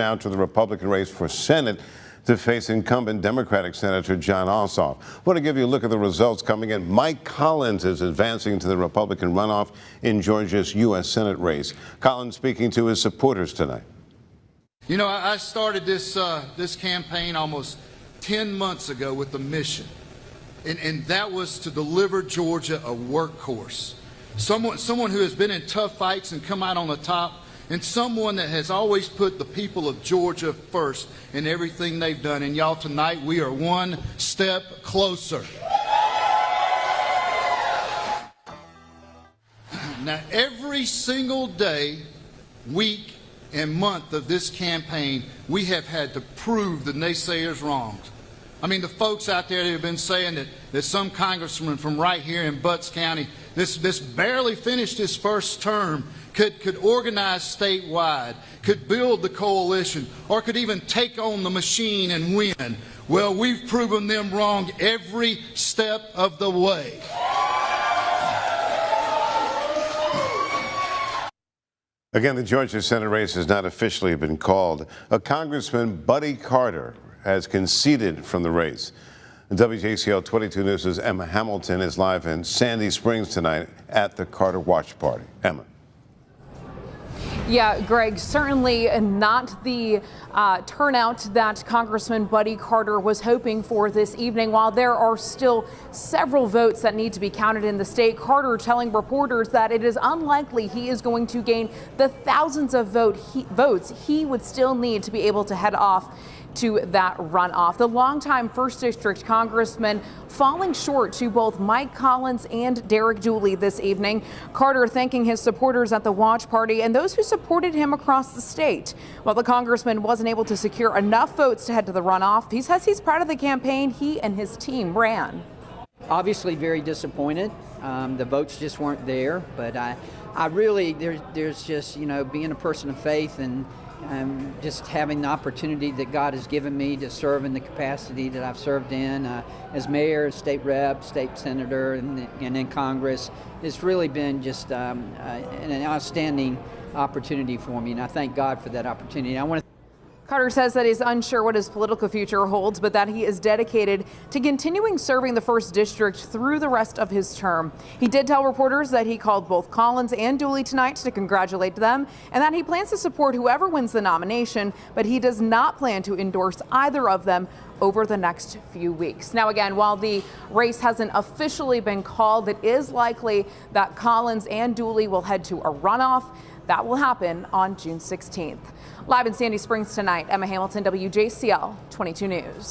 Now to the Republican race for Senate to face incumbent Democratic Senator Jon Ossoff. I want to give you a look at the results coming in. Mike Collins is advancing to the Republican runoff in Georgia's U.S. Senate race. Collins speaking to his supporters tonight. You know, I started this campaign almost 10 months ago with a mission, and that was to deliver Georgia a workhorse. Someone who has been in tough fights and come out on the top, and someone that has always put the people of Georgia first in everything they've done. And y'all, tonight we are one step closer. Now, every single day, week, and month of this campaign, we have had to prove the naysayers wrong. I mean, the folks out there that have been saying that some congressman from right here in Butts County, this barely finished his first term, could organize statewide, could build the coalition, or could even take on the machine and win. Well, we've proven them wrong every step of the way. Again, the Georgia Senate race has not officially been called. Congressman Buddy Carter has conceded from the race. WJCL 22 News' Emma Hamilton is live in Sandy Springs tonight at the Carter Watch Party. Emma. Yeah, Greg, certainly not the turnout that Congressman Buddy Carter was hoping for this evening. While there are still several votes that need to be counted in the state, Carter telling reporters that it is unlikely he is going to gain the thousands of votes he would still need to be able to head off to that runoff. The longtime 1st District Congressman falling short to both Mike Collins and Derek Dooley this evening. Carter thanking his supporters at the watch party and those who supported him across the state. While the congressman wasn't able to secure enough votes to head to the runoff, he says he's proud of the campaign he and his team ran. Obviously very disappointed. The votes just weren't there, but I really, there's just, you know, being a person of faith and just having the opportunity that God has given me to serve in the capacity that I've served in as mayor, state rep, state senator, and in Congress. It's really been just an outstanding opportunity for me, and I thank God for that opportunity. Carter says that he's unsure what his political future holds, but that he is dedicated to continuing serving the 1st District through the rest of his term. He did tell reporters that he called both Collins and Dooley tonight to congratulate them and that he plans to support whoever wins the nomination, but he does not plan to endorse either of them over the next few weeks. Now, again, while the race hasn't officially been called, it is likely that Collins and Dooley will head to a runoff. That will happen on June 16th. Live in Sandy Springs tonight, Emma Hamilton, WJCL 22 News.